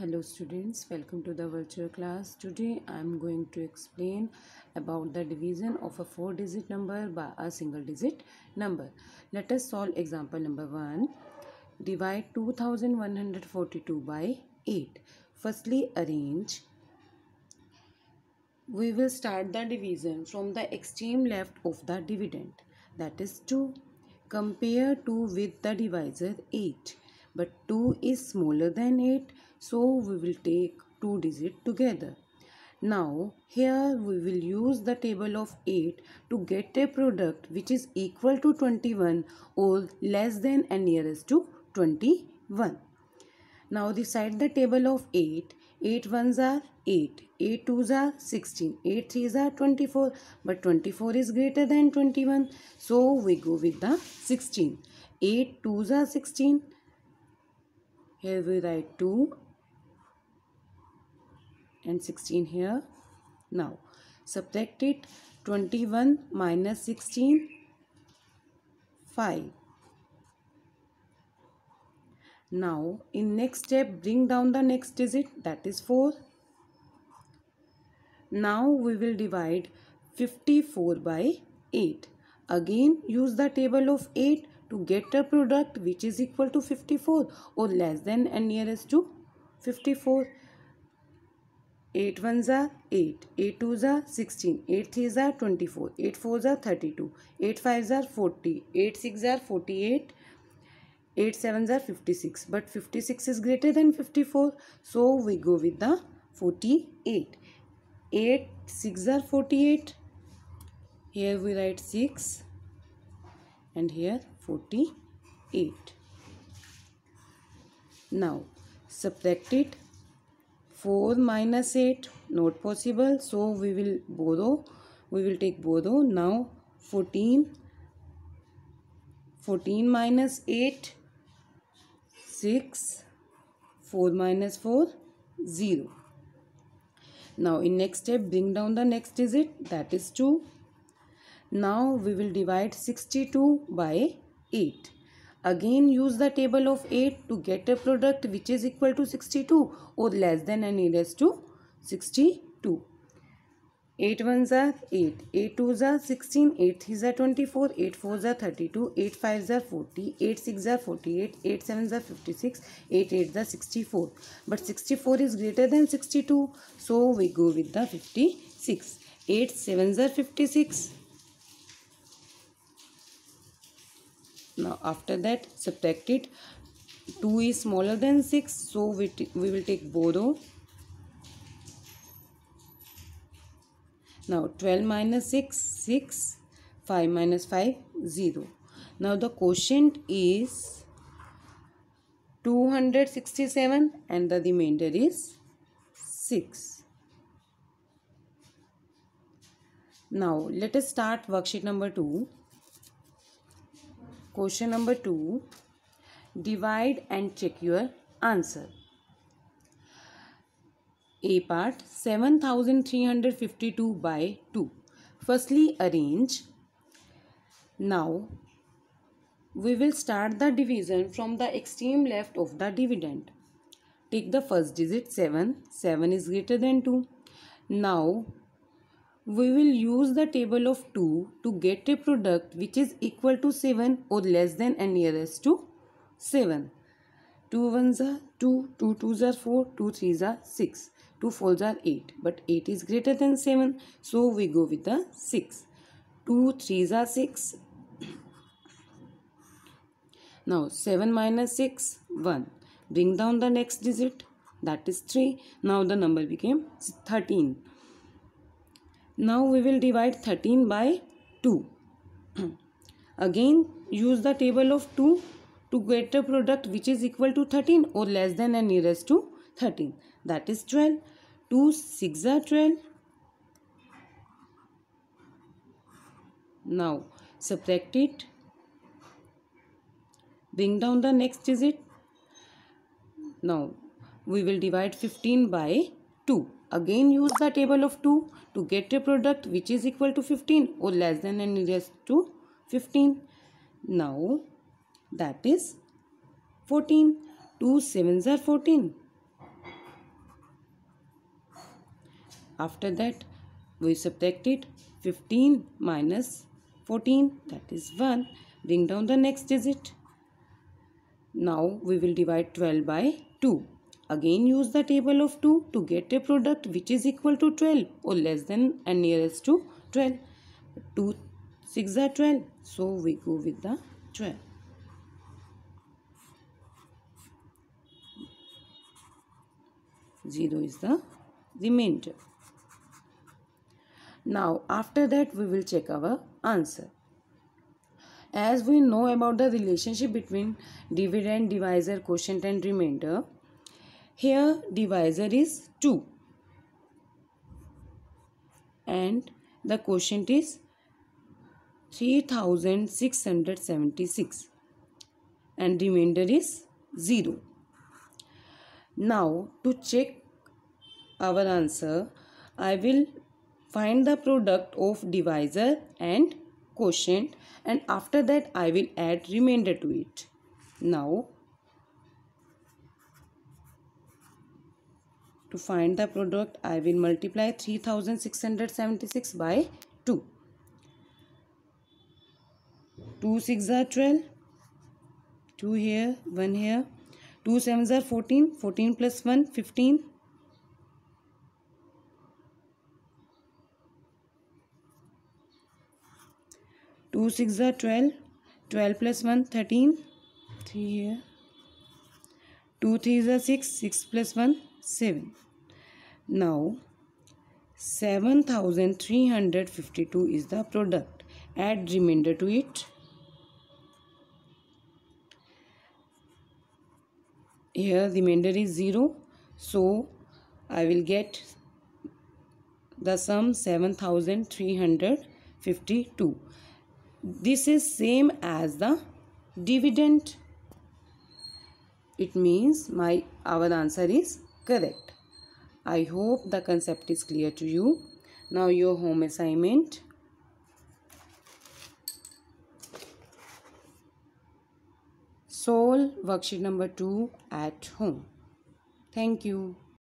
Hello students, welcome to the virtual class. Today I am going to explain about the division of a 4-digit number by a single digit number. Let us solve example number 1. Divide 2142 by 8. Firstly arrange. We will start the division from the extreme left of the dividend, that is 2. Compare 2 with the divisor 8. But 2 is smaller than 8, so we will take 2 digits together. Now here we will use the table of 8 to get a product which is equal to 21 or less than and nearest to 21. Now recite the table of 8. 8 ones are 8, 8 twos are 16, 8 threes are 24, but 24 is greater than 21, so we go with the 16. 8 twos are 16, here we write 2 and 16 here. Now subtract it. 21 minus 16, 5. Now in next step bring down the next digit, that is 4. Now we will divide 54 by 8. Again use the table of 8 to get a product which is equal to 54 or less than and nearest to 54. 8 ones are 8, 8 twos are 16, 8 threes are 24, 8 fours are 32, 8 fives are 40, 8 sixes are 48, 8 sevens are 56, but 56 is greater than 54, so we go with the 48. 8 6 are 48, here we write 6 and here 48. Now subtract it. 4 minus 8 not possible, so we will take borrow. Now 14 minus 8, 6, 4 minus 4, 0. Now in next step bring down the next digit, that is 2. Now we will divide 62 by 8. Again use the table of 8 to get a product which is equal to 62 or less than and nearest to 62. 8 ones are 8, 8 twos are 16, 8 threes are 24, 8 fours are 32, 8 fives are 40, 8 sixes are 48, 8 sevens are 56, 8 eights are 64. But 64 is greater than 62, so we go with the 56. 8 sevens are 56. Now after that subtract it. 2 is smaller than 6, so we will take borrow. Now 12 minus 6, 6, 5 minus 5, 0. Now the quotient is 267 and the remainder is 6. Now let us start worksheet number 2. Question number 2. Divide and check your answer. A part 7352 by 2. Firstly arrange. Now we will start the division from the extreme left of the dividend. Take the first digit 7. 7 is greater than 2. Now we will use the table of 2 to get a product which is equal to 7 or less than and nearest to 7. 2 ones are 2, 2 twos are 4, 2 threes are 6, 2 fours are 8, but 8 is greater than 7, so we go with the 6. 2 threes are 6. Now 7 minus 6, 1. Bring down the next digit, that is 3. Now the number became 13. Now we will divide 13 by 2. Again use the table of 2 to get a product which is equal to 13 or less than and nearest to 13, that is 12. 2 6 are 12. Now subtract it. Bring down the next digit. Now we will divide 15 by 2. Again use the table of 2 to get a product which is equal to 15 or less than and nearest to 15. Now that is 14. 2 sevens are 14. After that we subtracted 15 minus 14, that is 1. Bring down the next digit. Now we will divide 12 by 2. Again use the table of 2 to get a product which is equal to 12 or less than and nearest to 12. 2 6 are 12. So we go with the 12. Zero is the remainder. Now after that we will check our answer. As we know about the relationship between dividend, divisor, quotient and remainder, here divisor is 2 and the quotient is 3676 and remainder is 0. Now to check our answer, I will find the product of divisor and quotient and after that I will add remainder to it. Now to find the product, I will multiply 3676 by 2. 2 6 are 12. 2 here, 1 here. 2 7s are 14. 14 plus 1, 15. 2 6 are 12. 12 plus 1, 13. 3 here. 2 3s are 6. 6 plus 1, 7. Now 7352 is the product. Add remainder to it. Here remainder is 0. So I will get the sum 7352. This is same as the dividend. It means our answer is correct. I hope the concept is clear to you. Now your home assignment. Solve worksheet number 2 at home. Thank you.